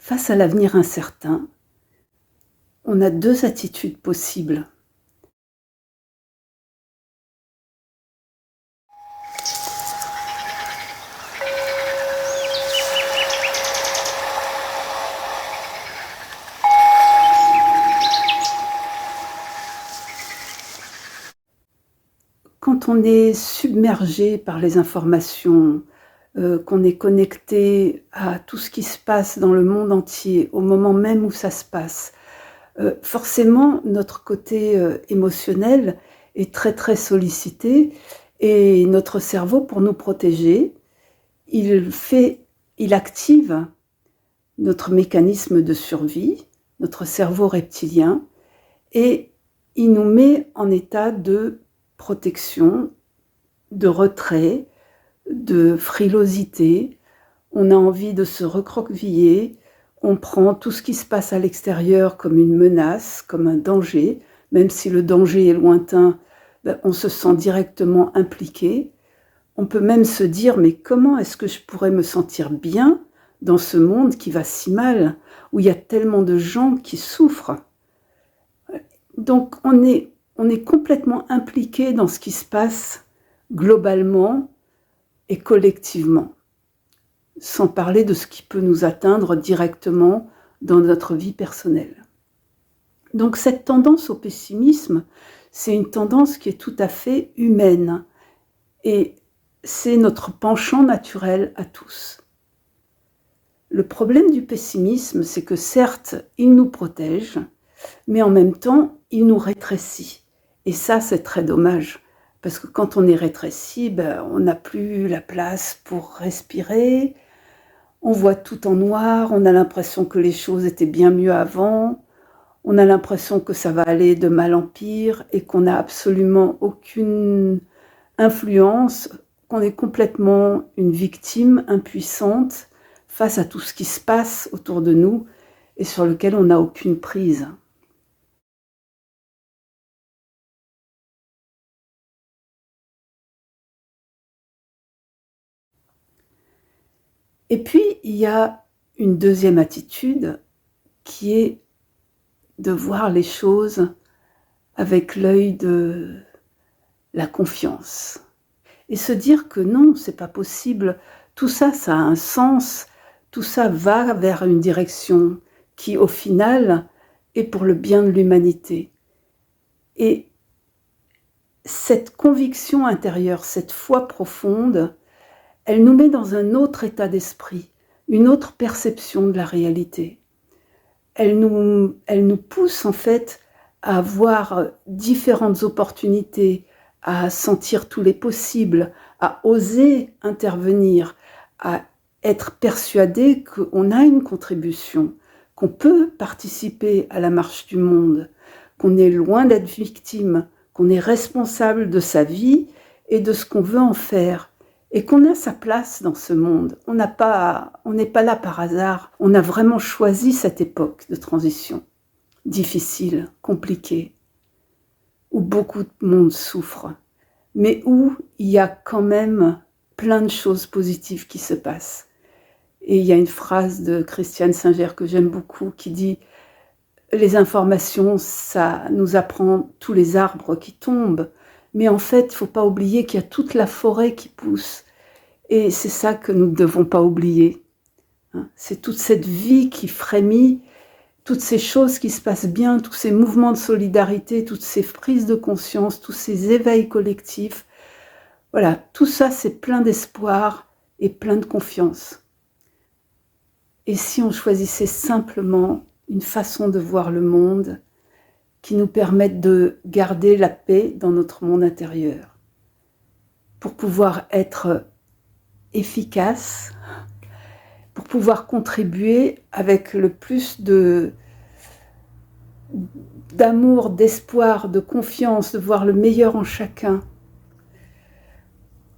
Face à l'avenir incertain, on a 2 attitudes possibles. Quand on est submergé par les informations, qu'on est connecté à tout ce qui se passe dans le monde entier, au moment même où ça se passe, forcément notre côté, émotionnel est très, très sollicité et notre cerveau, pour nous protéger, il fait il active notre mécanisme de survie, notre cerveau reptilien, et il nous met en état de protection, de retrait, de frilosité. On a envie de se recroqueviller, on prend tout ce qui se passe à l'extérieur comme une menace, comme un danger. Même si le danger est lointain, on se sent directement impliqué. On peut même se dire: mais comment est-ce que je pourrais me sentir bien dans ce monde qui va si mal, où il y a tellement de gens qui souffrent? Donc on est complètement impliqué dans ce qui se passe globalement et collectivement, sans parler de ce qui peut nous atteindre directement dans notre vie personnelle. Donc cette tendance au pessimisme, c'est une tendance qui est tout à fait humaine et c'est notre penchant naturel à tous. Le problème du pessimisme, c'est que certes, il nous protège, mais en même temps, il nous rétrécit. Et ça, c'est très dommage, parce que quand on est rétréci, on n'a plus la place pour respirer, on voit tout en noir, on a l'impression que les choses étaient bien mieux avant, on a l'impression que ça va aller de mal en pire et qu'on n'a absolument aucune influence, qu'on est complètement une victime impuissante face à tout ce qui se passe autour de nous et sur lequel on n'a aucune prise. Et puis, il y a une deuxième attitude qui est de voir les choses avec l'œil de la confiance et se dire que non, c'est pas possible, tout ça, ça a un sens, tout ça va vers une direction qui, au final, est pour le bien de l'humanité. Et cette conviction intérieure, cette foi profonde, elle nous met dans un autre état d'esprit, une autre perception de la réalité. Elle nous pousse en fait à voir différentes opportunités, à sentir tous les possibles, à oser intervenir, à être persuadé qu'on a une contribution, qu'on peut participer à la marche du monde, qu'on est loin d'être victime, qu'on est responsable de sa vie et de ce qu'on veut en faire. Et qu'on a sa place dans ce monde. On n'est pas là par hasard. On a vraiment choisi cette époque de transition, difficile, compliquée, où beaucoup de monde souffre, mais où il y a quand même plein de choses positives qui se passent. Et il y a une phrase de Christiane Singer que j'aime beaucoup qui dit « Les informations, ça nous apprend tous les arbres qui tombent, mais en fait, il ne faut pas oublier qu'il y a toute la forêt qui pousse. Et c'est ça que nous ne devons pas oublier. C'est toute cette vie qui frémit, toutes ces choses qui se passent bien, tous ces mouvements de solidarité, toutes ces prises de conscience, tous ces éveils collectifs. Voilà, tout ça, c'est plein d'espoir et plein de confiance. Et si on choisissait simplement une façon de voir le monde qui nous permette de garder la paix dans notre monde intérieur, pour pouvoir être efficace, pour pouvoir contribuer avec le plus d'amour, d'espoir, de confiance, de voir le meilleur en chacun.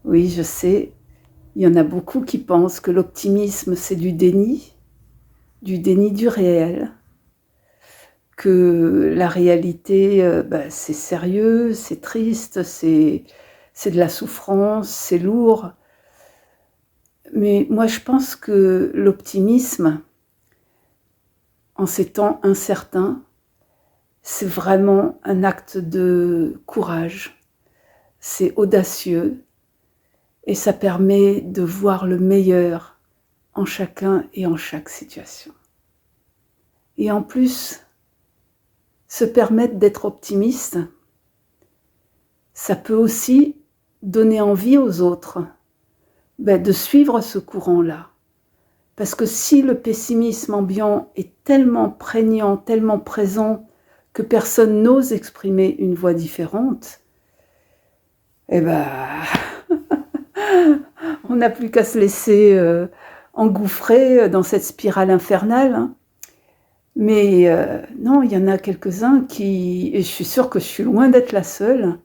Oui, je sais, il y en a beaucoup qui pensent que l'optimisme, c'est du déni du réel, que la réalité, c'est sérieux, c'est triste, c'est de la souffrance, c'est lourd. Mais moi, je pense que l'optimisme, en ces temps incertains, c'est vraiment un acte de courage. C'est audacieux et ça permet de voir le meilleur en chacun et en chaque situation. Et en plus, se permettre d'être optimiste, ça peut aussi donner envie aux autres de suivre ce courant-là. Parce que si le pessimisme ambiant est tellement prégnant, tellement présent, que personne n'ose exprimer une voix différente, on n'a plus qu'à se laisser engouffrer dans cette spirale infernale. Mais non, il y en a quelques-uns et je suis sûre que je suis loin d'être la seule,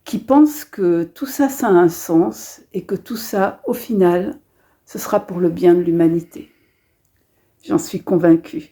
qui pensent que tout ça, ça a un sens et que tout ça, au final, ce sera pour le bien de l'humanité. J'en suis convaincue.